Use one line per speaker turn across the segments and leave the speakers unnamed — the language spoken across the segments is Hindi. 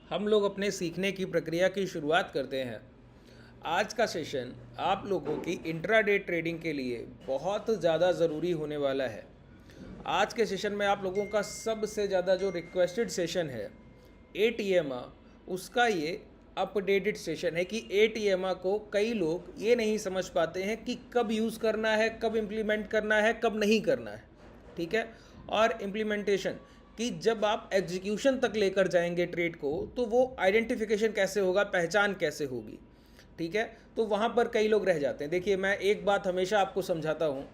हम लोग अपने सीखने की प्रक्रिया की शुरुआत करते हैं। आज का सेशन आप लोगों की इंट्राडे ट्रेडिंग के लिए बहुत ज़्यादा ज़रूरी होने वाला है। आज के सेशन में आप लोगों का सबसे ज़्यादा जो रिक्वेस्टेड सेशन है एटीएमआ, उसका ये अपडेटेड सेशन है कि एटीएमआ को कई लोग ये नहीं समझ पाते हैं कि कब यूज़ करना है, कब इम्प्लीमेंट करना है, कब नहीं करना है। ठीक है। और इम्प्लीमेंटेशन कि जब आप एग्जीक्यूशन तक लेकर जाएंगे ट्रेड को, तो वो आइडेंटिफिकेशन कैसे होगा, पहचान कैसे होगी। ठीक है। तो वहाँ पर कई लोग रह जाते हैं। देखिए, मैं एक बात हमेशा आपको समझाता हूँ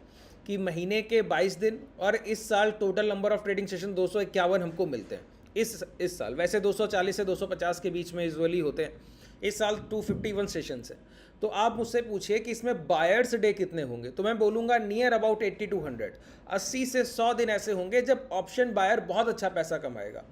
कि महीने के 22 दिन और इस साल total number of trading session 251 हमको मिलते हैं इस साल। वैसे 240 से 250 के बीच में यूजुअली होते हैं। इस साल 251 सेशन है। तो आप मुझसे पूछिए कि इसमें बायर्स डे कितने होंगे, तो मैं बोलूँगा नियर अबाउट 80 to 100, 80 से 100 दिन ऐसे होंगे जब ऑप्शन बायर बहुत अच्छा पैसा कमाएगा।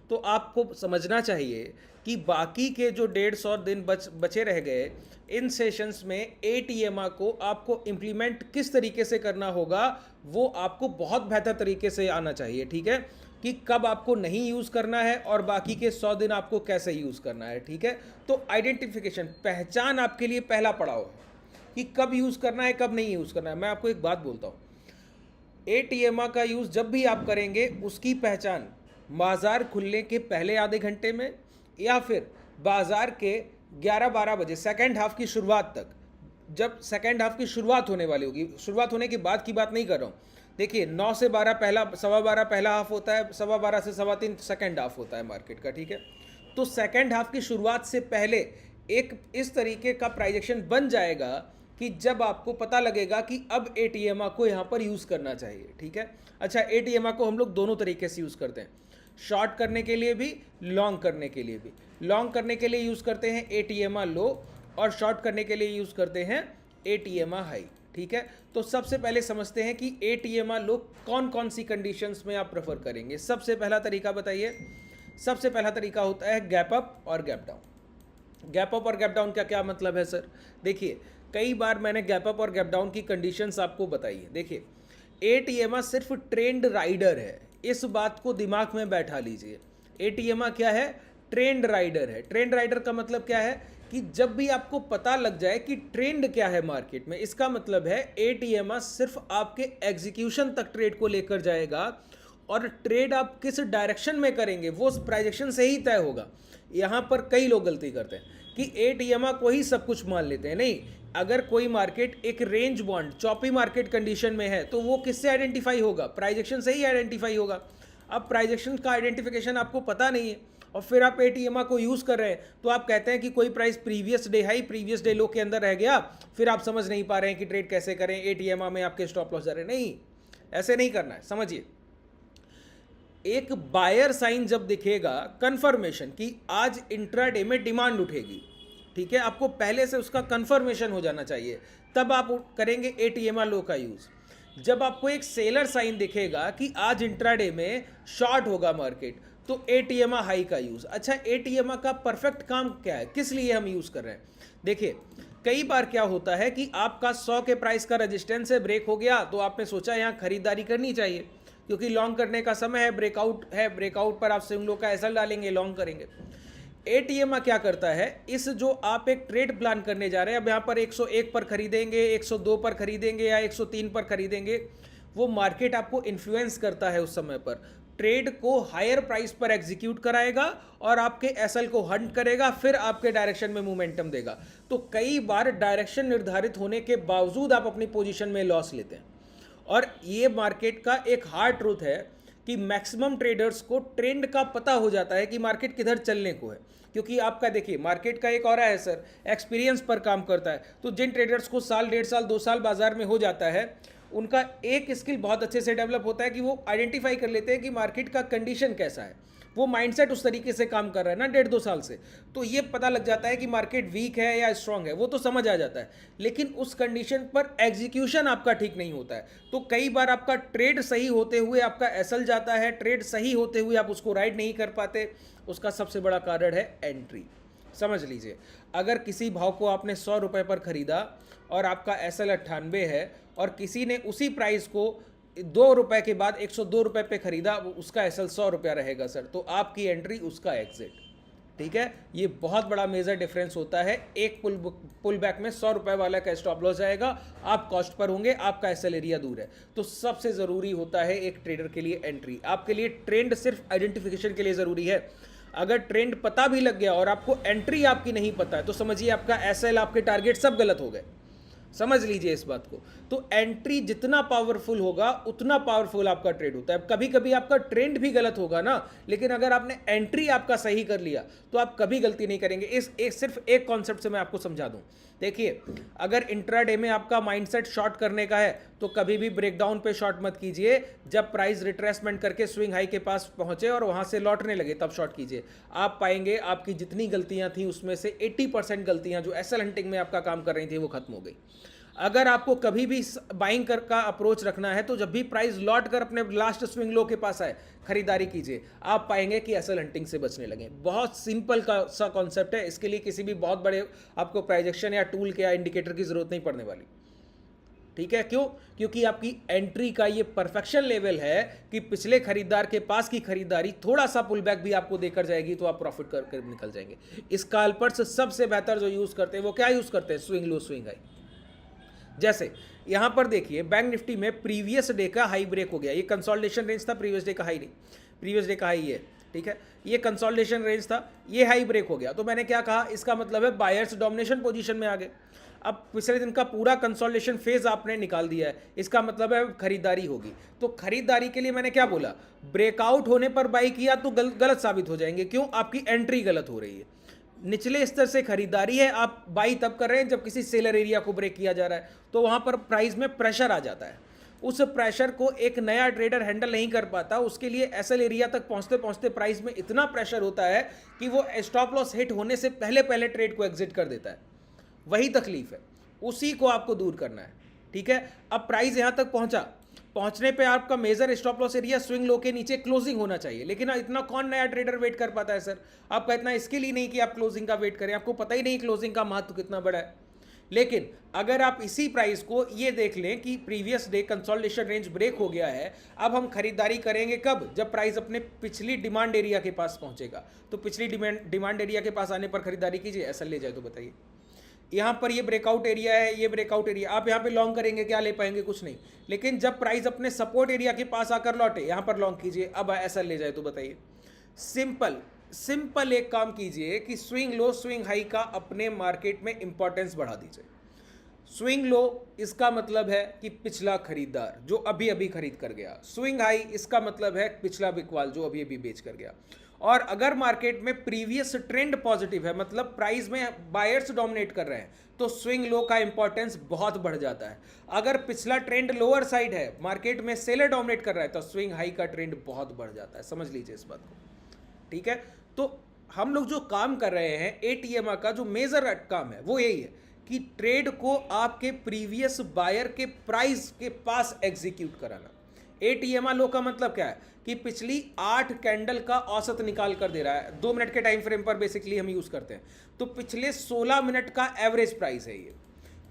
तो आपको समझना चाहिए कि बाकी के जो 150 दिन बचे रह गए, इन सेशंस में एटीएमआ को आपको इम्प्लीमेंट किस तरीके से करना होगा, वो आपको बहुत बेहतर तरीके से आना चाहिए। ठीक है, कि कब आपको नहीं यूज़ करना है और बाकी के 100 दिन आपको कैसे यूज़ करना है। ठीक है। तो आइडेंटिफिकेशन, पहचान आपके लिए पहला पड़ाव है कि कब यूज़ करना है, कब नहीं यूज़ करना है। मैं आपको एक बात बोलता हूँ, एटीएमआ का यूज़ जब भी आप करेंगे, उसकी पहचान बाज़ार खुलने के पहले आधे घंटे में या फिर बाज़ार के 11-12 बजे सेकेंड हाफ की शुरुआत तक, जब सेकेंड हाफ की शुरुआत होने वाली होगी। शुरुआत होने के बाद की बात नहीं कर रहा हूँ। देखिए, 9 से 12 पहला, 12:15 पहला हाफ होता है, 12:15 से 3:15 सेकेंड हाफ होता है मार्केट का। ठीक है। तो सेकेंड हाफ की शुरुआत से पहले एक इस तरीके का प्राइजेक्शन बन जाएगा कि जब आपको पता लगेगा कि अब एटीएमआ को यहाँ पर यूज़ करना चाहिए। ठीक है। अच्छा, एटीएमआ को हम लोग दोनों तरीके से यूज़ करते हैं, शॉर्ट करने के लिए भी, लॉन्ग करने के लिए भी। लॉन्ग करने के लिए यूज़ करते हैं एटीएमआ लो और शॉर्ट करने के लिए यूज़ करते हैं एटीएमआ हाई। ठीक है। तो सबसे पहले समझते हैं कि एटीएमआ लो कौन कौन सी कंडीशंस में आप प्रेफर करेंगे। सबसे पहला तरीका बताइए। सबसे पहला तरीका होता है गैप अप और गैप डाउन। गैप अप और गैप डाउन का क्या मतलब है सर? देखिए, कई बार मैंने गैप अप और गैप डाउन की कंडीशंस आपको बताई है। देखिए, एटीएमआ सिर्फ ट्रेंड राइडर है, इस बात को दिमाग में बैठा लीजिए। एटीएमआ क्या है? ट्रेंड राइडर है। ट्रेंड राइडर का मतलब क्या है कि जब भी आपको पता लग जाए कि ट्रेंड क्या है मार्केट में, इसका मतलब है एटीएमआ सिर्फ आपके एग्जीक्यूशन तक ट्रेड को लेकर जाएगा और ट्रेड आप किस डायरेक्शन में करेंगे वो प्राइजेक्शन से ही तय होगा। यहाँ पर कई लोग गलती करते हैं कि एटीएमआ को ही सब कुछ मान लेते हैं। नहीं, अगर कोई मार्केट एक range bond choppy market condition में है तो वो किससे आइडेंटिफाई होगा? प्राइजेक्शन से ही आइडेंटिफाई होगा। अब प्राइजेक्शन का आइडेंटिफिकेशन आपको पता नहीं है और फिर आप एटीएमआ को यूज़ कर रहे हैं, तो आप कहते हैं कि कोई price previous day high previous day लो के अंदर रह गया, फिर आप समझ नहीं पा रहे हैं कि ट्रेड कैसे करें, एटीएमआ में आपके स्टॉप लॉस जा रहे हैं। नहीं, ऐसे नहीं करना है। समझिए, एक बायर साइन जब दिखेगा, कंफर्मेशन कि आज इंट्राडे में डिमांड उठेगी, ठीक है, आपको पहले से उसका कंफर्मेशन हो जाना चाहिए, तब आप करेंगे एटीएमआ लो का यूज़। जब आपको एक सेलर साइन दिखेगा कि आज इंट्राडे में शॉर्ट होगा मार्केट, तो एटीएमआ हाई का यूज़। अच्छा, एटीएमआ का परफेक्ट काम क्या है, किस लिए हम यूज़ कर रहे हैं? देखिए, कई बार क्या होता है कि आपका 100 के प्राइस का रेजिस्टेंस है, ब्रेक हो गया, तो आपने सोचा यहाँ खरीदारी करनी चाहिए क्योंकि लॉन्ग करने का समय है, ब्रेकआउट है, ब्रेकआउट पर आप स्विंग लो का एसएल डालेंगे, लॉन्ग करेंगे। एटीएमआ क्या करता है, इस जो आप एक ट्रेड प्लान करने जा रहे हैं, अब यहाँ पर 101 पर खरीदेंगे, 102 पर खरीदेंगे या 103 पर खरीदेंगे, वो मार्केट आपको इन्फ्लुएंस करता है उस समय पर। ट्रेड को हायर प्राइस पर एग्जीक्यूट कराएगा और आपके एसएल को हंट करेगा, फिर आपके डायरेक्शन में मोमेंटम देगा। तो कई बार डायरेक्शन निर्धारित होने के बावजूद आप अपनी पोजीशन में लॉस लेते हैं। और ये मार्केट का एक हार्ड ट्रूथ है कि मैक्सिमम ट्रेडर्स को ट्रेंड का पता हो जाता है कि मार्केट किधर चलने को है, क्योंकि आपका देखिए मार्केट का एक ऑरा है सर, एक्सपीरियंस पर काम करता है। तो जिन ट्रेडर्स को साल, 1.5 साल, 2 साल बाजार में हो जाता है, उनका एक स्किल बहुत अच्छे से डेवलप होता है कि वो आइडेंटिफाई कर लेते हैं कि मार्केट का कंडीशन कैसा है। वो माइंडसेट उस तरीके से काम कर रहा है ना 1.5-2 साल से, तो ये पता लग जाता है कि मार्केट वीक है या स्ट्रांग है, वो तो समझ आ जाता है। लेकिन उस कंडीशन पर एग्जीक्यूशन आपका ठीक नहीं होता है, तो कई बार आपका ट्रेड सही होते हुए आपका एसएल जाता है, ट्रेड सही होते हुए आप उसको राइड नहीं कर पाते। उसका सबसे बड़ा कारण है एंट्री। समझ लीजिए, अगर किसी भाव को आपने 100 रुपये पर खरीदा और आपका एसएल 98 है और किसी ने उसी प्राइस को 2 रुपए के बाद 102 रुपये पे खरीदा, उसका एसएल 100 रुपया रहेगा सर, तो आपकी एंट्री, उसका एग्जिट। ठीक है, ये बहुत बड़ा मेजर डिफरेंस होता है। एक पुल बैक में 100 रुपए वाला का स्टॉप लॉस जाएगा, आप कॉस्ट पर होंगे, आपका एसएल एरिया दूर है। तो सबसे ज़रूरी होता है एक ट्रेडर के लिए एंट्री। आपके लिए ट्रेंड सिर्फ आइडेंटिफिकेशन के लिए ज़रूरी है। अगर ट्रेंड पता भी लग गया और आपको एंट्री आपकी नहीं पता है तो समझिए आपका एसएल, आपके टारगेट सब गलत हो गए। समझ लीजिए इस बात को। तो एंट्री जितना पावरफुल होगा उतना पावरफुल आपका ट्रेड होता है। कभी कभी आपका ट्रेंड भी गलत होगा ना, लेकिन अगर आपने एंट्री आपका सही कर लिया तो आप कभी गलती नहीं करेंगे। सिर्फ एक कॉन्सेप्ट से मैं आपको समझा दूं। देखिए, अगर इंट्राडे में आपका माइंडसेट शॉर्ट करने का है तो कभी भी ब्रेकडाउन पे शॉर्ट मत कीजिए। जब प्राइस रिट्रेसमेंट करके स्विंग हाई के पास पहुंचे और वहां से लौटने लगे तब शॉर्ट कीजिए। आप पाएंगे आपकी जितनी गलतियां थी उसमें से 80% गलतियां जो एसएल हंटिंग में आपका काम कर रही थी वो खत्म हो गई। अगर आपको कभी भी बाइंग का अप्रोच रखना है तो जब भी प्राइस लौट कर अपने लास्ट स्विंग लो के पास आए खरीदारी कीजिए। आप पाएंगे कि एसएल हंटिंग से बचने लगे। बहुत सिंपल का सा कॉन्सेप्ट है। इसके लिए किसी भी बहुत बड़े आपको प्राइजेक्शन या टूल के या इंडिकेटर की जरूरत नहीं पड़ने वाली। ठीक है, क्यों? क्योंकि आपकी एंट्री का ये परफेक्शन लेवल है कि पिछले खरीदार के पास की खरीदारी थोड़ा सा पुल बैक भी आपको देकर जाएगी तो आप प्रॉफिट कर निकल जाएंगे। इस स्कैल्पर्स सबसे बेहतर जो यूज करते हैं वो क्या यूज करते हैं? Swing low swing high. जैसे यहां पर देखिए, बैंक निफ्टी में प्रीवियस डे का हाई ब्रेक हो गया। ये कंसोलिडेशन रेंज था, प्रीवियस डे का हाई नहीं, प्रीवियस डे का हाई ये, ठीक है, ये कंसोलिडेशन रेंज था, ये हाई ब्रेक हो गया। तो मैंने क्या कहा, इसका मतलब है बायर्स डोमिनेशन पोजीशन में आ गए। अब पिछले दिन का पूरा कंसोलिडेशन फेज आपने निकाल दिया है, इसका मतलब है खरीदारी होगी। तो खरीदारी के लिए मैंने क्या बोला, ब्रेकआउट होने पर बाई किया तो गलत साबित हो जाएंगे। क्यों? आपकी एंट्री गलत हो रही है। निचले स्तर से खरीदारी है, आप बाई तब कर रहे हैं जब किसी सेलर एरिया को ब्रेक किया जा रहा है, तो वहां पर प्राइस में प्रेशर आ जाता है। उस प्रेशर को एक नया ट्रेडर हैंडल नहीं कर पाता। उसके लिए एसएल एरिया तक पहुंचते पहुंचते प्राइस में इतना प्रेशर होता है कि वो स्टॉप लॉस हिट होने से पहले पहले ट्रेड को एग्जिट कर देता है। वही तकलीफ है, उसी को आपको दूर करना है। ठीक है, अब प्राइस यहां तक पहुंचने पे आपका major stop loss area swing low के नीचे क्लोजिंग होना चाहिए। लेकिन इतना कौन नया ट्रेडर वेट कर पाता है सर? आपका इतना स्किल ही नहीं कि आप क्लोजिंग का वेट करें, आपको पता ही नहीं क्लोजिंग का महत्व कितना बड़ा है। लेकिन अगर आप इसी प्राइस को ये देख लें कि previous day consolidation range break हो गया है, अब हम खरीदारी करेंगे कब? जब प्राइस अपने पिछली डिमांड एरिया के पास पहुंचेगा। तो पिछली डिमांड एरिया के पास आने पर खरीदारी कीजिए। ऐसा ले जाए तो बताइए, यहाँ पर ये ब्रेकआउट एरिया है, ये ब्रेकआउट एरिया, आप यहाँ पे लॉन्ग करेंगे, क्या ले पाएंगे? कुछ नहीं। लेकिन जब प्राइस अपने सपोर्ट एरिया के पास आकर लौटे, यहाँ पर लॉन्ग कीजिए। अब ऐसा ले जाए तो बताइए। सिंपल एक काम कीजिए कि स्विंग लो स्विंग हाई का अपने मार्केट में इंपॉर्टेंस बढ़ा दीजिए। स्विंग लो इसका मतलब है कि पिछला खरीदार जो अभी अभी खरीद कर गया। स्विंग हाई इसका मतलब है पिछला बिकवाल जो अभी अभी बेच कर गया। और अगर मार्केट में प्रीवियस ट्रेंड पॉजिटिव है, मतलब प्राइस में बायर्स डोमिनेट कर रहे हैं, तो स्विंग लो का इंपॉर्टेंस बहुत बढ़ जाता है। अगर पिछला ट्रेंड लोअर साइड है, मार्केट में सेलर डोमिनेट कर रहा है, तो स्विंग हाई का ट्रेंड बहुत बढ़ जाता है। समझ लीजिए इस बात को। ठीक है, तो हम लोग जो काम कर रहे हैं एटीएमआर का जो मेजर काम है वो यही है कि ट्रेड को आपके प्रीवियस बायर के प्राइस के पास एग्जीक्यूट कराना। एटीएमआर लो का मतलब क्या है कि पिछली 8 कैंडल का औसत निकाल कर दे रहा है। 2 मिनट के टाइम फ्रेम पर बेसिकली हम यूज करते हैं। तो पिछले 16 मिनट का एवरेज प्राइस है ये।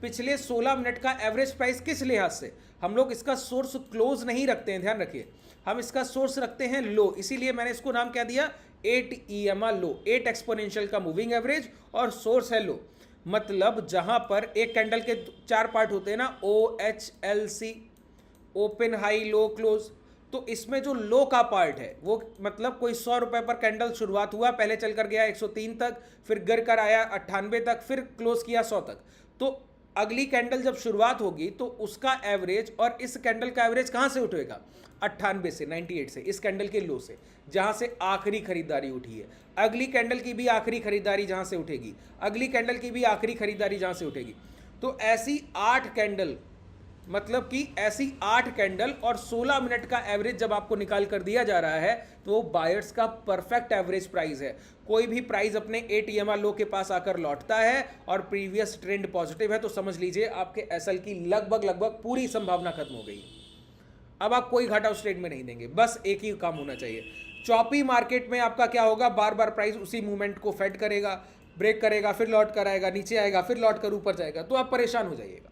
पिछले 16 मिनट का एवरेज प्राइस किस लिहाज से? हम लोग इसका सोर्स क्लोज नहीं रखते हैं, ध्यान रखिए, हम इसका सोर्स रखते हैं लो। इसीलिए मैंने इसको नाम क्या दिया? 8 EMR लो, 8 एक्सपोनेंशियल का मूविंग एवरेज और सोर्स है लो। मतलब जहां पर एक कैंडल के 4 पार्ट होते हैं ना, OHLC, open high low close, तो इसमें जो लो का पार्ट है वो मतलब कोई 100 रुपए पर कैंडल शुरुआत हुआ, पहले चलकर गया 103 तक, फिर गिर कर आया 98 तक, फिर क्लोज किया 100 तक। तो अगली कैंडल जब शुरुआत होगी तो उसका एवरेज और इस कैंडल का एवरेज कहां से उठेगा? 98 से, 98 से, इस कैंडल के लो से, जहां से आखिरी खरीदारी उठी है। अगली कैंडल की भी आखिरी खरीदारी जहां से उठेगी, अगली कैंडल की भी आखिरी खरीदारी जहां से उठेगी। तो ऐसी 8 कैंडल, मतलब कि ऐसी 8 कैंडल और 16 मिनट का एवरेज जब आपको निकाल कर दिया जा रहा है तो वो बायर्स का परफेक्ट एवरेज प्राइस है। कोई भी प्राइस अपने एटीएमआर लो के पास आकर लौटता है और प्रीवियस ट्रेंड पॉजिटिव है तो समझ लीजिए आपके एसएल की लगभग पूरी संभावना खत्म हो गई। अब आप कोई घाटा उस ट्रेड में नहीं देंगे। बस एक ही काम होना चाहिए, चॉपी मार्केट में आपका क्या होगा, बार बार प्राइस उसी मूवमेंट को फेड करेगा, ब्रेक करेगा, फिर लौट कर आएगा, नीचे आएगा, फिर लौट कर ऊपर जाएगा, तो आप परेशान हो जाइएगा।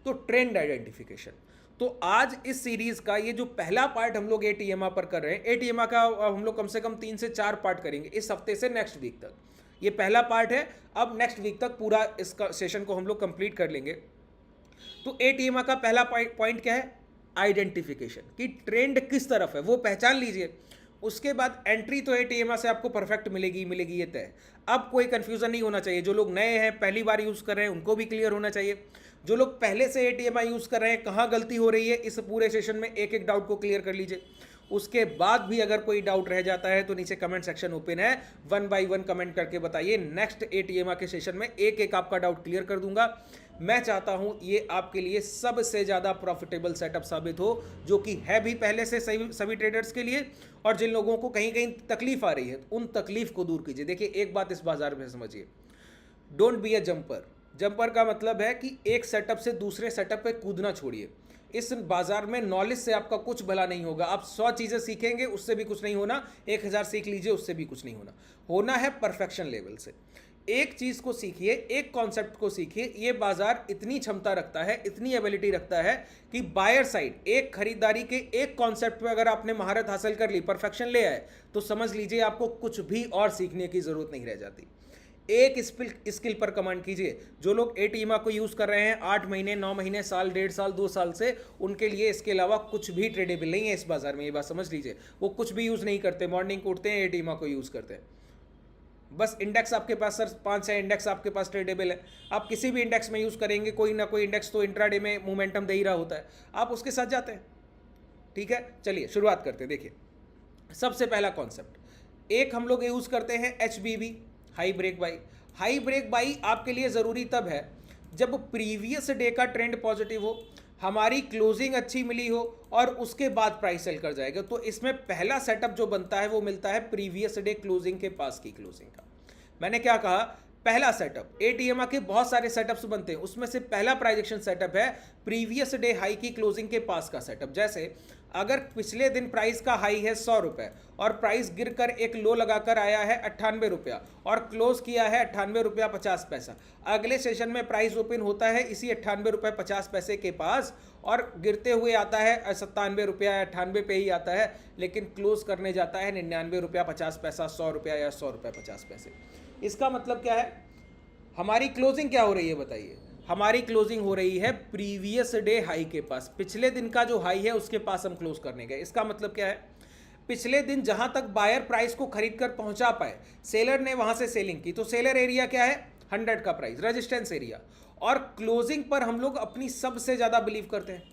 तो ट्रेंड आइडेंटिफिकेशन, तो आज इस सीरीज का ये जो पहला पार्ट हम लोग एटीएमआ पर कर रहे हैं, एटीएमआ का हम लोग कम से कम 3 से 4 पार्ट करेंगे इस हफ्ते से नेक्स्ट वीक तक। ये पहला पार्ट है, अब नेक्स्ट वीक तक पूरा इसका सेशन को हम लोग कंप्लीट कर लेंगे। तो एटीएमआ का पहला पॉइंट क्या है? आइडेंटिफिकेशन, कि ट्रेंड किस तरफ है वो पहचान लीजिए। उसके बाद एंट्री तो एटीएमआ से आपको परफेक्ट मिलेगी मिलेगी, ये तय। अब कोई कंफ्यूजन नहीं होना चाहिए। जो लोग नए हैं, पहली बार यूज कर रहे हैं, उनको भी क्लियर होना चाहिए। जो लोग पहले से एटीएमआ यूज कर रहे हैं, कहाँ गलती हो रही है, इस पूरे सेशन में एक एक डाउट को क्लियर कर लीजिए। उसके बाद भी अगर कोई डाउट रह जाता है तो नीचे कमेंट सेक्शन ओपन है, 1 बाय 1 कमेंट करके बताइए। नेक्स्ट एटीएमआ के सेशन में एक एक आपका डाउट क्लियर कर दूंगा। मैं चाहता हूं ये आपके लिए सबसे ज़्यादा प्रॉफिटेबल सेटअप साबित हो, जो कि है भी पहले से सभी ट्रेडर्स के लिए, और जिन लोगों को कहीं कहीं तकलीफ आ रही है उन तकलीफ को दूर कीजिए। देखिए, एक बात इस बाजार में समझिए, don't be a jumper. Jumper का मतलब है कि एक सेटअप से दूसरे सेटअप पे कूदना छोड़िए। इस बाजार में नॉलेज से आपका कुछ भला नहीं होगा। आप 100 चीज़ें सीखेंगे, उससे भी कुछ नहीं होना। 1000 सीख लीजिए, उससे भी कुछ नहीं होना। होना है परफेक्शन लेवल से। एक चीज़ को सीखिए, एक कॉन्सेप्ट को सीखिए। ये बाजार इतनी क्षमता रखता है, इतनी एबिलिटी रखता है कि बायर साइड एक खरीदारी के एक कॉन्सेप्ट पे अगर आपने महारत हासिल कर ली, परफेक्शन ले आए, तो समझ लीजिए आपको कुछ भी और सीखने की जरूरत नहीं रह जाती। एक स्किल पर कमांड कीजिए। जो लोग एटीएमआ को यूज कर रहे हैं 8 महीने, 9 महीने, साल, 1.5 साल, 2 साल से, उनके लिए इसके अलावा कुछ भी ट्रेडेबल नहीं है इस बाजार में। ये बात समझ लीजिए। वो कुछ भी यूज नहीं करते, मॉर्निंग को उठते हैं, एटीएमआ को यूज करते हैं। बस इंडेक्स आपके पास सर 5 है, इंडेक्स आपके पास ट्रेडेबल है। आप किसी भी इंडेक्स में यूज करेंगे, कोई ना कोई इंडेक्स तो इंट्राडे में मोमेंटम दे ही रहा होता है, आप उसके साथ जाते हैं। ठीक है, चलिए शुरुआत करते हैं। देखिए, सबसे पहला कॉन्सेप्ट एक हम लोग यूज करते हैं HBB, high break buy. High break buy आपके लिए ज़रूरी तब है जब प्रीवियस डे का ट्रेंड पॉजिटिव हो, हमारी क्लोजिंग अच्छी मिली हो और उसके बाद प्राइस सेल कर जाएगा। तो इसमें पहला सेटअप जो बनता है वो मिलता है प्रीवियस डे क्लोजिंग के पास की क्लोजिंग का। मैंने क्या कहा? पहला सेटअप। एटीएमआ के बहुत सारे सेटअप्स बनते हैं, उसमें से पहला प्राइजेक्शन सेटअप है प्रीवियस डे हाई की क्लोजिंग के पास का सेटअप। जैसे अगर पिछले दिन प्राइस का हाई है 100 रुपये और प्राइस गिरकर एक लो लगाकर आया है 98 रुपया और क्लोज किया है 98 रुपया 50 पैसा, अगले सेशन में प्राइस ओपन होता है इसी 98 रुपये 50 पैसे के पास और गिरते हुए आता है 97 रुपया या 98 पे ही आता है, लेकिन क्लोज करने जाता है 99 रुपया 50 पैसा, 100 रुपया या 100 रुपया 50 पैसे। इसका मतलब क्या है? हमारी क्लोजिंग क्या हो रही है बताइए? हमारी क्लोजिंग हो रही है प्रीवियस डे हाई के पास। पिछले दिन का जो हाई है उसके पास हम क्लोज करने गए। इसका मतलब क्या है? पिछले दिन जहां तक बायर प्राइस को खरीद कर पहुंचा पाए, सेलर ने वहां से सेलिंग की, तो सेलर एरिया क्या है? 100 का प्राइस, रेजिस्टेंस एरिया। और क्लोजिंग पर हम लोग अपनी सबसे ज्यादा बिलीव करते हैं।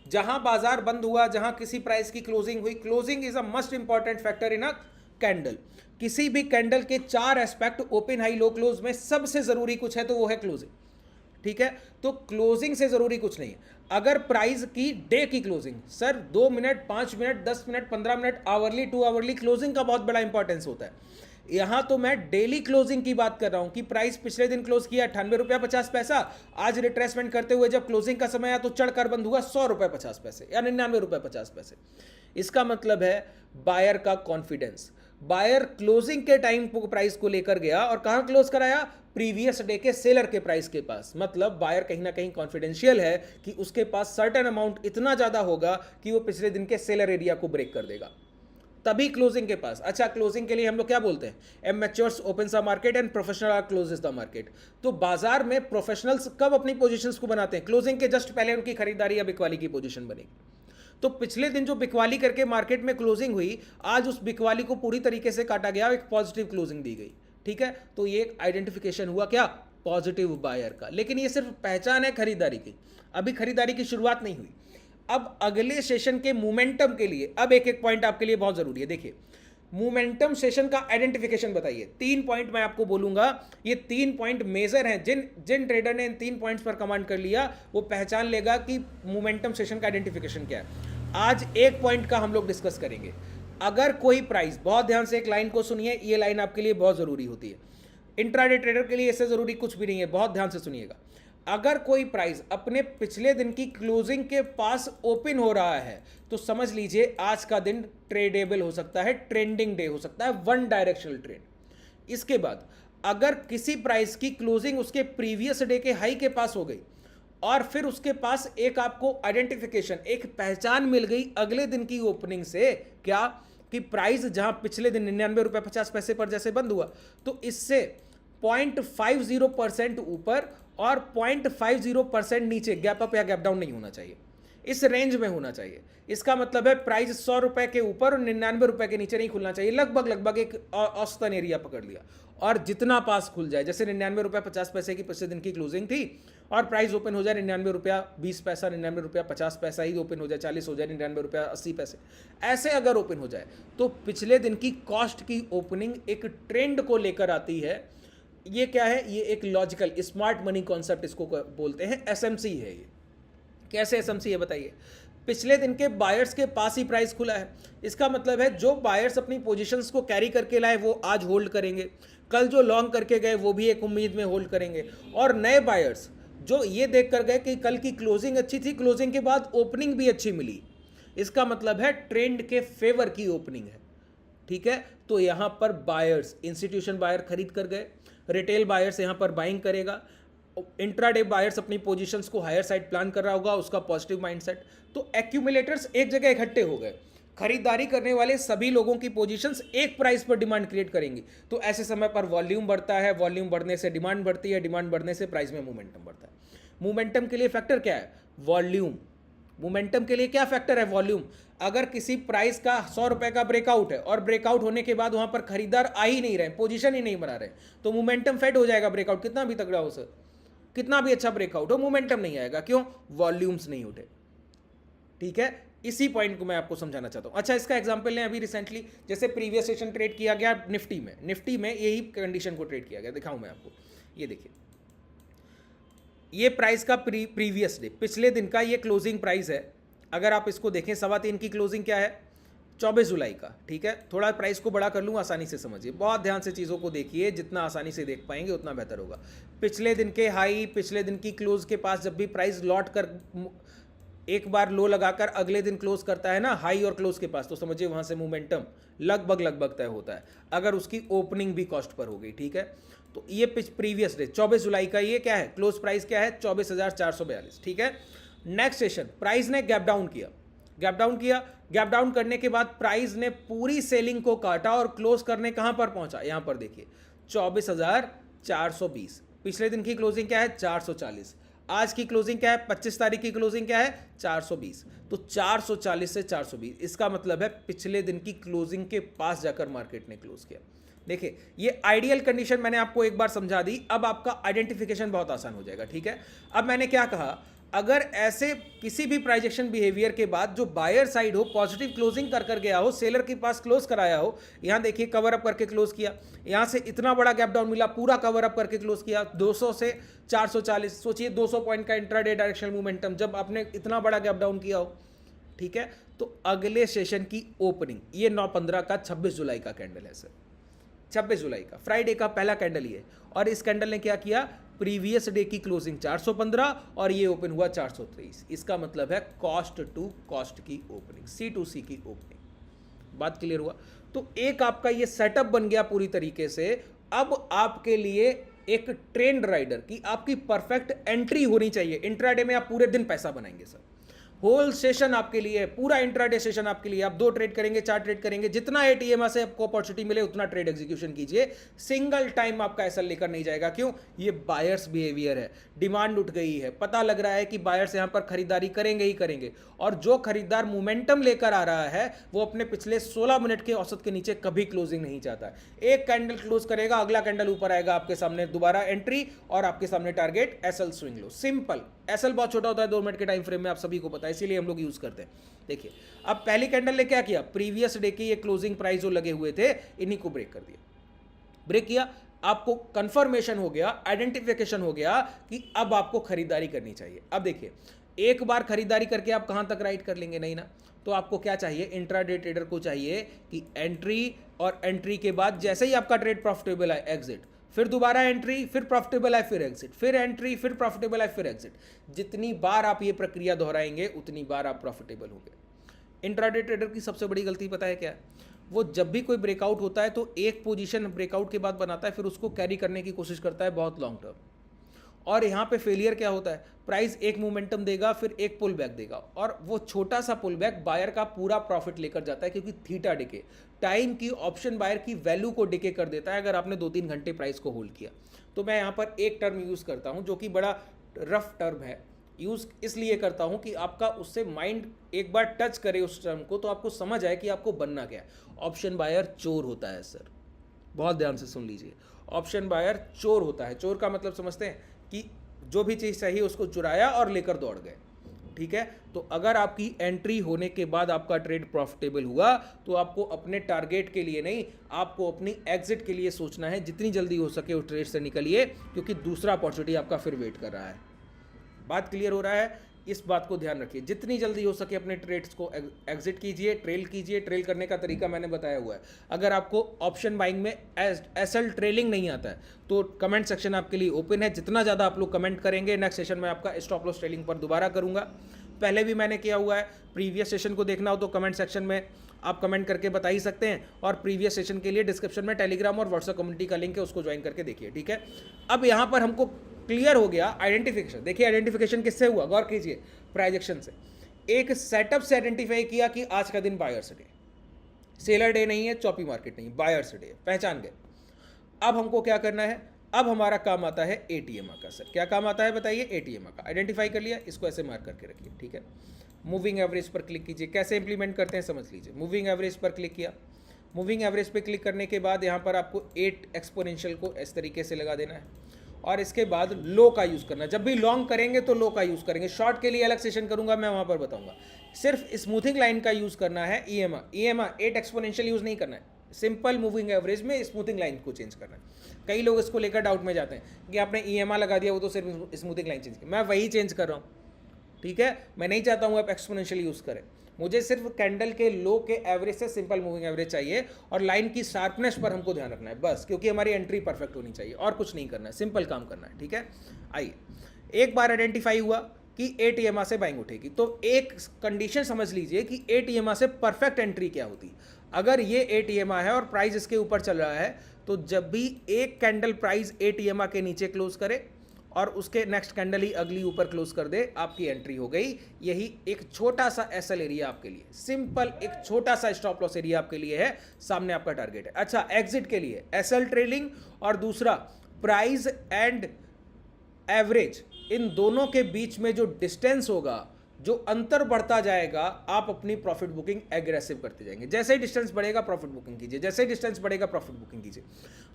जहां बाजार बंद हुआ, जहां किसी प्राइस की क्लोजिंग हुई, closing is a must important factor in a candle. किसी भी कैंडल के 4 एस्पेक्ट, ओपन, हाई, लो, क्लोज में सबसे जरूरी कुछ है तो वो है क्लोजिंग। ठीक है, तो क्लोजिंग से जरूरी कुछ नहीं है। अगर प्राइस की डे की closing, sir 2 minute, 5 minute, 10 minute, 15 minute, hourly, 2 hourly closing का बहुत बड़ा इंपॉर्टेंस होता है। यहां तो मैं डेली क्लोजिंग की बात कर रहा हूं कि प्राइस पिछले दिन क्लोज किया 98 रुपया 50 पैसा, आज रिट्रेसमेंट करते हुए जब क्लोजिंग का समय आया तो चढ़कर बंद हुआ 100 रुपये 50 पैसे या 99 रुपये 50 पैसे। इसका मतलब है बायर का कॉन्फिडेंस। बायर क्लोजिंग के टाइम प्राइस को लेकर गया और कहां क्लोज कराया? प्रीवियस डे के सेलर के प्राइस के पास। मतलब बायर कहीं ना कहीं कॉन्फिडेंशियल है कि उसके पास सर्टेन अमाउंट इतना ज्यादा होगा कि वो पिछले दिन के सेलर एरिया को ब्रेक कर देगा, तभी क्लोजिंग के पास। अच्छा, क्लोजिंग के लिए हम लोग क्या बोलते हैं? Amateurs opens the market and professional are closes the market. तो बाजार में प्रोफेशनल्स कब अपनी पोजीशंस को बनाते हैं? क्लोजिंग के जस्ट पहले उनकी खरीदारी या बिकवाली की पोजीशन बनेगी। तो पिछले दिन जो बिकवाली करके मार्केट में क्लोजिंग हुई, आज उस बिकवाली को पूरी तरीके से काटा गया, एक पॉजिटिव क्लोजिंग दी गई। ठीक है, तो ये एक आइडेंटिफिकेशन हुआ क्या? पॉजिटिव बायर का। लेकिन ये सिर्फ पहचान है खरीदारी की, अभी खरीदारी की शुरुआत नहीं हुई। अब अगले सेशन के मोमेंटम के लिए अब एक एक पॉइंट आपके लिए बहुत जरूरी है। देखिए, मोमेंटम सेशन का आइडेंटिफिकेशन बताइए। 3 पॉइंट मैं आपको बोलूंगा, ये 3 पॉइंट मेजर हैं। जिन ट्रेडर ने इन 3 पॉइंट्स पर कमांड कर लिया वो पहचान लेगा कि मोमेंटम सेशन का आइडेंटिफिकेशन क्या है। आज एक पॉइंट का हम लोग डिस्कस करेंगे। अगर कोई प्राइस, बहुत ध्यान से एक लाइन को सुनिए, ये लाइन आपके लिए बहुत जरूरी होती है। इंट्राडे ट्रेडर के लिए इससे जरूरी कुछ भी नहीं है, बहुत ध्यान से सुनिएगा। अगर कोई प्राइस अपने पिछले दिन की क्लोजिंग के पास ओपन हो रहा है तो समझ लीजिए आज का दिन ट्रेडेबल हो सकता है, ट्रेंडिंग डे हो सकता है, वन डायरेक्शनल ट्रेंड। इसके बाद अगर किसी प्राइस की क्लोजिंग उसके प्रीवियस डे के हाई के पास हो गई और फिर उसके पास एक आपको आइडेंटिफिकेशन, एक पहचान मिल गई अगले दिन की ओपनिंग से, क्या कि प्राइस जहां पिछले दिन 99 रुपये 50 पैसे पर जैसे बंद हुआ, तो इससे 0.50% ऊपर और 0.50% नीचे गैप अप या गैप डाउन नहीं होना चाहिए, इस रेंज में होना चाहिए। इसका मतलब है प्राइस 100 रुपए के ऊपर और 99 रुपए के नीचे नहीं खुलना चाहिए, लगभग एक औसतन एरिया पकड़ लिया। और जितना पास खुल जाए, जैसे 99 रुपये 50 पैसे की पिछले दिन की क्लोजिंग थी और प्राइस ओपन हो जाए 99 रुपया 20 पैसा, 99 रुपया 50 पैसा ही ओपन हो जाए, 40 हो जाए, 99 रुपया 80 पैसे, ऐसे अगर ओपन हो जाए तो पिछले दिन की कॉस्ट की ओपनिंग एक ट्रेंड को लेकर आती है। ये क्या है? ये एक लॉजिकल स्मार्ट मनी कॉन्सेप्ट इसको बोलते हैं, एसएमसी है ये। कैसे एसएमसी है बताइए? पिछले दिन के बायर्स के पास ही प्राइस खुला है, इसका मतलब है जो बायर्स अपनी पोजीशंस को कैरी करके लाए वो आज होल्ड करेंगे, कल जो लॉन्ग करके गए वो भी एक उम्मीद में होल्ड करेंगे, और नए बायर्स जो ये देख कर गए कि कल की क्लोजिंग अच्छी थी, क्लोजिंग के बाद ओपनिंग भी अच्छी मिली, इसका मतलब है ट्रेंड के फेवर की ओपनिंग है। ठीक है, तो यहां पर बायर्स, इंस्टीट्यूशन बायर खरीद कर गए, रिटेल बायर्स यहां पर बाइंग करेगा, इंट्राडे बायर्स अपनी पोजीशंस को हायर साइड प्लान कर रहा होगा, उसका पॉजिटिव माइंडसेट। तो एक्यूमुलेटर्स एक जगह इकट्ठे हो गए, खरीदारी करने वाले सभी लोगों की पोजीशंस एक प्राइस पर डिमांड क्रिएट करेंगी, तो ऐसे समय पर वॉल्यूम बढ़ता है, वॉल्यूम बढ़ने से डिमांड बढ़ती है, डिमांड बढ़ने से प्राइस में मोमेंटम बढ़ता है। मोमेंटम के लिए फैक्टर क्या है? वॉल्यूम। मोमेंटम के लिए क्या फैक्टर है? वॉल्यूम। अगर किसी प्राइस का 100 रुपए का ब्रेकआउट है और ब्रेकआउट होने के बाद वहां पर खरीदार आ ही नहीं रहे, पोजीशन ही नहीं बना रहे, तो मोमेंटम फेड हो जाएगा। ब्रेकआउट कितना भी तगड़ा हो सर, कितना भी अच्छा ब्रेकआउट हो, मोमेंटम नहीं आएगा। क्यों? वॉल्यूम्स नहीं उठे। ठीक है, इसी पॉइंट को मैं आपको समझाना चाहता हूं। अच्छा, इसका एग्जांपल लें, अभी रिसेंटली जैसे प्रीवियस सेशन ट्रेड किया गया निफ्टी में यही कंडीशन को ट्रेड किया गया। दिखाऊं मैं आपको, ये देखिए, ये प्राइस का प्रीवियस डे, पिछले दिन का ये क्लोजिंग प्राइस है। अगर आप इसको देखें, 3:15 की क्लोजिंग क्या है? 24 जुलाई का। ठीक है, थोड़ा प्राइस को बड़ा कर लूँ, आसानी से समझिए, बहुत ध्यान से चीज़ों को देखिए, जितना आसानी से देख पाएंगे उतना बेहतर होगा। पिछले दिन के हाई, पिछले दिन की क्लोज के पास जब भी प्राइस लौट कर एक बार लो लगाकर अगले दिन क्लोज करता है ना, हाई और क्लोज के पास, तो समझिए वहां से मोमेंटम लगभग तय होता है, अगर उसकी ओपनिंग भी कॉस्ट पर हो गई। ठीक है, तो ये प्रीवियस डे 24 जुलाई का ये क्या है? क्लोज प्राइस क्या है? 24,442। ठीक है, नेक्स्ट सेशन प्राइस ने गैप डाउन किया, गैप डाउन करने के बाद प्राइस ने पूरी सेलिंग को काटा और क्लोज करने कहां पर पहुंचा? यहां पर देखिए 24,420। पिछले दिन की क्लोजिंग क्या है? 440। आज की क्लोजिंग क्या है? 25 तारीख की क्लोजिंग क्या है? 420। तो 440 से 420, इसका मतलब है पिछले दिन की क्लोजिंग के पास जाकर मार्केट ने क्लोज किया। देखिए, ये आइडियल कंडीशन मैंने आपको एक बार समझा दी, अब आपका आइडेंटिफिकेशन बहुत आसान हो जाएगा। ठीक है, अब मैंने क्या कहा, अगर ऐसे किसी भी प्राइजेक्शन बिहेवियर के बाद जो बायर साइड हो पॉजिटिव क्लोजिंग कर गया हो, सेलर के पास क्लोज कराया हो, यहां देखिए कवर अप करके क्लोज किया, यहां से इतना बड़ा गैप डाउन मिला, पूरा कवर अप करके क्लोज किया 200 से 440। सोचिए 200 पॉइंट का इंट्राडे डायरेक्शनल मोमेंटम जब आपने इतना बड़ा गैप डाउन किया हो। ठीक है, तो अगले सेशन की ओपनिंग ये 9/15 का 26 जुलाई का कैंडल है सर, 26 जुलाई का फ्राइडे का पहला कैंडल ये, और इस कैंडल ने क्या किया? प्रीवियस डे की क्लोजिंग 415 और ये ओपन हुआ 423। इसका मतलब है कॉस्ट टू कॉस्ट की ओपनिंग, सी टू सी की ओपनिंग। बात क्लियर हुआ? तो एक आपका ये सेटअप बन गया पूरी तरीके से। अब आपके लिए एक ट्रेंड राइडर की आपकी परफेक्ट एंट्री होनी चाहिए। इंट्राडे में आप पूरे दिन पैसा बनाएंगे सर, होल सेशन आपके लिए, पूरा इंट्राडे सेशन आपके लिए। आप 2 ट्रेड करेंगे, 4 ट्रेड करेंगे, जितना एटीएम से आपको अपॉर्चुनिटी मिले उतना ट्रेड एग्जीक्यूशन कीजिए। सिंगल टाइम आपका ऐसा लेकर नहीं जाएगा। क्यों? ये बायर्स बिहेवियर है, डिमांड उठ गई है, पता लग रहा है कि बायर्स यहां पर खरीदारी करेंगे ही करेंगे, और जो खरीदार मोमेंटम लेकर आ रहा है वो अपने पिछले 16 मिनट के औसत के नीचे कभी क्लोजिंग नहीं चाहता है। एक कैंडल क्लोज करेगा, अगला कैंडल ऊपर आएगा, आपके सामने दोबारा एंट्री और आपके सामने target SL swing low. Simple. SL बहुत छोटा होता है 2 मिनट के टाइम फ्रेम में, आप सभी को पता है, इसीलिए हम लोग यूज करते हैं। देखिए, अब पहली कैंडल ने क्या किया? प्रीवियस डे की ये क्लोजिंग प्राइस जो लगे हुए थे इन्हीं को ब्रेक कर दिया, ब्रेक किया। आपको कंफर्मेशन हो गया, आइडेंटिफिकेशन हो गया कि अब आपको खरीदारी करनी चाहिए। अब देखिए, एक बार खरीदारी करके आप कहां तक राइड कर लेंगे? नहीं ना। तो आपको क्या चाहिए? इंट्राडे ट्रेडर को चाहिए कि एंट्री, और एंट्री के बाद जैसे ही आपका ट्रेड प्रॉफिटेबल है एग्जिट, फिर दोबारा एंट्री, फिर प्रॉफिटेबल है, फिर एग्जिट, फिर एंट्री, फिर प्रॉफिटेबल है, फिर एग्जिट। जितनी बार आप ये प्रक्रिया दोहराएंगे उतनी बार आप प्रॉफिटेबल होंगे। इंट्राडे ट्रेडर की सबसे बड़ी गलती पता है क्या है? वो जब भी कोई ब्रेकआउट होता है तो एक पोजीशन ब्रेकआउट के बाद बनाता है, फिर उसको कैरी करने की कोशिश करता है बहुत लॉन्ग टर्म, और यहाँ पे फेलियर क्या होता है, प्राइस एक मोमेंटम देगा फिर एक पुल बैक देगा, और वो छोटा सा पुल बैक बायर का पूरा प्रॉफिट लेकर जाता है, क्योंकि थीटा डिके टाइम की ऑप्शन बायर की वैल्यू को डिके कर देता है अगर आपने 2-3 घंटे प्राइस को होल्ड किया। तो मैं यहाँ पर एक टर्म यूज़ करता हूँ जो कि बड़ा रफ टर्म है, यूज़ इसलिए करता हूँ कि आपका उससे माइंड एक बार टच करे उस टर्म को, तो आपको समझ आए कि आपको बनना क्या है। ऑप्शन बायर चोर होता है सर, बहुत ध्यान से सुन लीजिए। ऑप्शन बायर चोर होता है। चोर का मतलब समझते हैं कि जो भी चीज़ चाहिए उसको चुराया और लेकर दौड़ गए, ठीक है। तो अगर आपकी एंट्री होने के बाद आपका ट्रेड प्रॉफिटेबल हुआ तो आपको अपने टारगेट के लिए नहीं, आपको अपनी एग्जिट के लिए सोचना है। जितनी जल्दी हो सके उस ट्रेड से निकलिए, क्योंकि दूसरा अपॉर्चुनिटी आपका फिर वेट कर रहा है। बात क्लियर हो रहा है? इस बात को ध्यान रखिए, जितनी जल्दी हो सके अपने ट्रेड्स को एग्जिट कीजिए, ट्रेल कीजिए। ट्रेल करने का तरीका मैंने बताया हुआ है। अगर आपको ऑप्शन बाइंग में एसएल ट्रेलिंग नहीं आता है तो कमेंट सेक्शन आपके लिए ओपन है। जितना ज़्यादा आप लोग कमेंट करेंगे, नेक्स्ट सेशन में आपका स्टॉप लॉस ट्रेलिंग पर दोबारा करूंगा। पहले भी मैंने किया हुआ है, प्रीवियस सेशन को देखना हो तो कमेंट सेक्शन में आप कमेंट करके बता ही सकते हैं, और प्रीवियस सेशन के लिए डिस्क्रिप्शन में टेलीग्राम और व्हाट्सएप कम्युनिटी का लिंक है, उसको ज्वाइन करके देखिए, ठीक है। अब यहाँ पर हमको क्लियर हो गया आइडेंटिफिकेशन। देखिए आइडेंटिफिकेशन किससे हुआ, गौर कीजिए, प्राइजेक्शन से। एक सेटअप से आइडेंटिफाई किया कि आज का दिन बायर्स डे, सेलर डे नहीं है, चॉपी मार्केट नहीं, बायर्स डे, पहचान गए। अब हमको क्या करना है, अब हमारा काम आता है एटीएमआ का। सर क्या काम आता है बताइए, एटीएमआ का। आइडेंटिफाई कर लिया, इसको ऐसे मार्क करके रखिए, ठीक है। मूविंग एवरेज पर क्लिक कीजिए। कैसे इंप्लीमेंट करते हैं समझ लीजिए। मूविंग एवरेज पर क्लिक किया। मूविंग एवरेज पे क्लिक करने के बाद यहाँ पर आपको 8 एक्सपोनेंशियल को इस तरीके से लगा देना है, और इसके बाद लो का यूज़ करना है। जब भी लॉन्ग करेंगे तो लो का यूज़ करेंगे। शॉर्ट के लिए अलग सेशन करूंगा, मैं वहाँ पर बताऊंगा। सिर्फ स्मूथिंग लाइन का यूज़ करना है। ईएमआ 8 एक्सपोनेंशियल यूज़ नहीं करना है। सिंपल मूविंग एवरेज में स्मूथिंग लाइन को चेंज करना है। कई लोग इसको लेकर डाउट में जाते हैं कि आपने ईएमआ लगा दिया, वो तो सिर्फ स्मूथिंग लाइन चेंज की। मैं वही चेंज कर रहा हूँ, ठीक है। मैं नहीं चाहता हूँ आप एक्सपोनेंशियल यूज़ करें। मुझे सिर्फ कैंडल के लो के एवरेज से सिंपल मूविंग एवरेज चाहिए, और लाइन की शार्पनेस पर हमको ध्यान रखना है बस, क्योंकि हमारी एंट्री परफेक्ट होनी चाहिए, और कुछ नहीं करना है, सिंपल काम करना है, ठीक है। आइए, एक बार आइडेंटिफाई हुआ कि एटीएमआ से बाइंग उठेगी, तो एक कंडीशन समझ लीजिए कि एटीएमआ से परफेक्ट एंट्री क्या होती। अगर ये एटीएमआ है और प्राइस इसके ऊपर चल रहा है, तो जब भी एक कैंडल प्राइस एटीएमआ के नीचे क्लोज करे और उसके नेक्स्ट कैंडल ही अगली ऊपर क्लोज कर दे, आपकी एंट्री हो गई। यही एक छोटा सा एसएल एरिया आपके लिए, सिंपल एक छोटा सा स्टॉप लॉस एरिया आपके लिए है। सामने आपका टारगेट है। अच्छा, एग्जिट के लिए एसएल ट्रेलिंग और दूसरा प्राइस एंड एवरेज, इन दोनों के बीच में जो डिस्टेंस होगा, जो अंतर बढ़ता जाएगा, आप अपनी प्रॉफिट बुकिंग एग्रेसिव करते जाएंगे। जैसे ही डिस्टेंस बढ़ेगा प्रॉफिट बुकिंग कीजिए, जैसे ही डिस्टेंस बढ़ेगा प्रॉफिट बुकिंग कीजिए।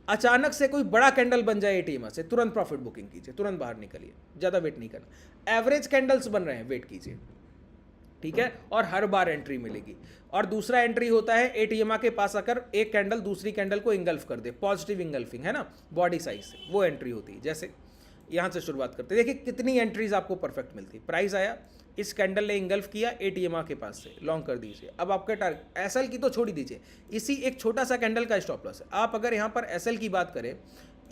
अचानक से कोई बड़ा कैंडल बन जाए एटीएमआ से, तुरंत प्रॉफिट बुकिंग कीजिए, तुरंत बाहर निकलिए, ज़्यादा वेट नहीं करना। एवरेज कैंडल्स बन रहे हैं, वेट कीजिए, ठीक है, और हर बार एंट्री मिलेगी। और दूसरा एंट्री होता है एटीएमआ के पास आकर एक कैंडल दूसरी कैंडल को इंगल्फ कर दे, पॉजिटिव इंगल्फिंग है ना, बॉडी साइज से, वो एंट्री होती है। जैसे यहाँ से शुरुआत करते हैं, देखिए कितनी एंट्रीज आपको परफेक्ट मिलती। प्राइस आया, इस कैंडल ने इंगल्फ किया एटीएमआ के पास से, लॉन्ग कर दीजिए। अब आपका टारगेट एसएल की तो छोड़ ही दीजिए, इसी एक छोटा सा कैंडल का स्टॉप लॉस है। आप अगर यहाँ पर एसएल की बात करें,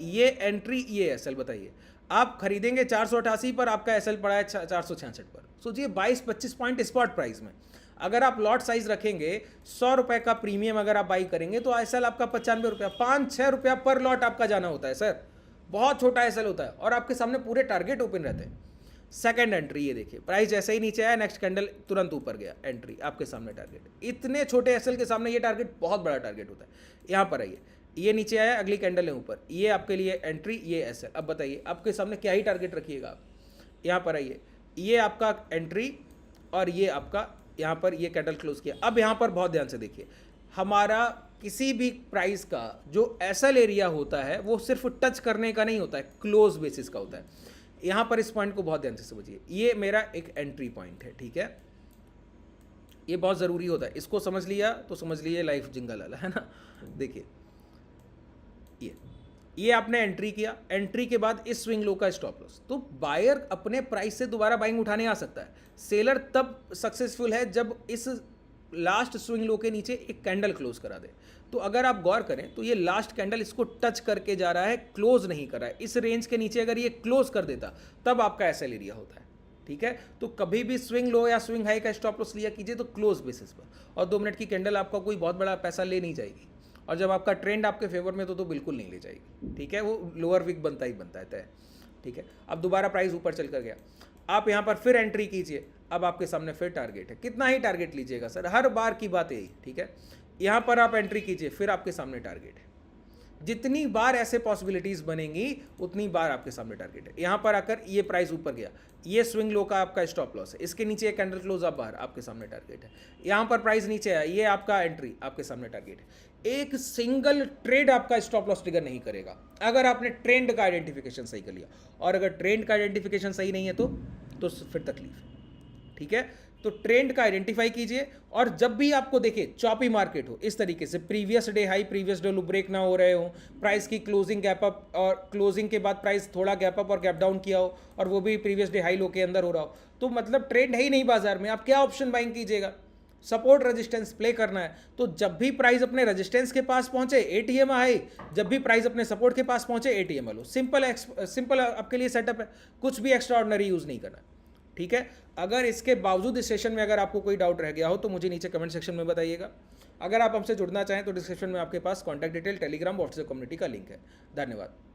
ये एंट्री, ये एसएल, बताइए आप खरीदेंगे 488 पर, आपका एसएल पड़ा है 466 पर। सोचिए 22-25 पॉइंट स्पॉट प्राइस में। अगर आप लॉट साइज रखेंगे, 100 रुपए का प्रीमियम अगर आप बाई करेंगे, तो एसएल आपका 95 रुपया, 5-6 रुपया पर लॉट आपका जाना होता है सर। बहुत छोटा एसएल होता है, और आपके सामने पूरे टारगेट ओपन रहते हैं। सेकंड एंट्री, ये देखिए प्राइस जैसे ही नीचे आया, नेक्स्ट कैंडल तुरंत ऊपर गया, एंट्री आपके सामने टारगेट। इतने छोटे एसएल के सामने ये टारगेट बहुत बड़ा टारगेट होता है। यहाँ पर आइए, ये नीचे आया, अगली कैंडल है ऊपर, ये आपके लिए एंट्री, ये एसएल। अब बताइए आपके सामने क्या ही टारगेट रखिएगा आप। यहाँ पर आइए, ये आपका एंट्री, और ये आपका यहाँ पर ये कैंडल क्लोज किया। अब यहाँ पर बहुत ध्यान से देखिए, हमारा किसी भी प्राइस का जो एसएल एरिया होता है वो सिर्फ टच करने का नहीं होता है, क्लोज बेसिस का होता है। यहाँ पर इस पॉइंट को बहुत ध्यान से समझिए, ये मेरा एक एंट्री पॉइंट है, ठीक है। ये बहुत ज़रूरी होता है, इसको समझ लिया तो समझ लीजिए लाइफ जिंगल वाला है ना। देखिए ये आपने एंट्री किया, एंट्री के बाद इस स्विंग लो का स्टॉप लॉस, तो बायर अपने प्राइस से दोबारा बाइंग उठाने आ सकता है। सेलर तब सक्सेसफुल है जब इस लास्ट स्विंग लो के नीचे एक कैंडल क्लोज करा दे। तो अगर आप गौर करें तो ये लास्ट कैंडल इसको टच करके जा रहा है, क्लोज नहीं कर रहा है। इस रेंज के नीचे अगर ये क्लोज कर देता तब आपका एसएल एरिया होता है, ठीक है। तो कभी भी स्विंग लो या स्विंग हाई का स्टॉप लॉस लिया कीजिए तो क्लोज बेसिस पर, और 2 मिनट की कैंडल आपका कोई बहुत बड़ा पैसा ले नहीं जाएगी, और जब आपका ट्रेंड आपके फेवर में तो बिल्कुल नहीं ले जाएगी, ठीक है। वो लोअर विक बनता ही बनता है तय, ठीक है। अब दोबारा प्राइस ऊपर चल कर गया, आप यहाँ पर फिर एंट्री कीजिए, अब आपके सामने फिर टारगेट है। कितना ही टारगेट लीजिएगा सर, हर बार की बात यही, ठीक है। यहाँ पर आप एंट्री कीजिए, फिर आपके सामने टारगेट है। जितनी बार ऐसे पॉसिबिलिटीज बनेंगी उतनी बार आपके सामने टारगेट है। यहाँ पर आकर ये प्राइस ऊपर गया, ये स्विंग लो का आपका स्टॉप लॉस है, इसके नीचे एक कैंडल क्लोज अप बाहर, आपके सामने टारगेट है। यहाँ पर प्राइस नीचे आया, ये आपका एंट्री, आपके सामने टारगेट है। एक सिंगल ट्रेड आपका स्टॉप लॉस ट्रिगर नहीं करेगा अगर आपने ट्रेंड का आइडेंटिफिकेशन सही कर लिया, और अगर ट्रेंड का आइडेंटिफिकेशन सही नहीं है तो फिर तकलीफ है, ठीक है। तो ट्रेंड का आइडेंटिफाई कीजिए, और जब भी आपको देखिए चॉपी मार्केट हो, इस तरीके से previous day high previous day low break ना हो रहे हो, प्राइस की क्लोजिंग गैप अप और क्लोजिंग के बाद प्राइस थोड़ा गैप अप और गैप डाउन किया हो, और वो भी प्रीवियस डे हाई लो के अंदर हो रहा हो, तो मतलब ट्रेंड है ही नहीं बाजार में, आप क्या ऑप्शन बाइंग कीजिएगा। सपोर्ट रेजिस्टेंस प्ले करना है, तो जब भी प्राइस अपने रेजिस्टेंस के पास पहुंचे एटीएम हाई, जब भी प्राइस अपने सपोर्ट के पास पहुंचे एटीएम लो। सिंपल आपके लिए सेटअप है, कुछ भी एक्स्ट्रा ऑर्डिनरी यूज नहीं करना, ठीक है। अगर इसके बावजूद इस सेशन में अगर आपको कोई डाउट रह गया हो तो मुझे नीचे कमेंट सेक्शन में बताइएगा। अगर आप हमसे जुड़ना चाहें तो डिस्क्रिप्शन में आपके पास contact detail, telegram, WhatsApp community का लिंक है। धन्यवाद।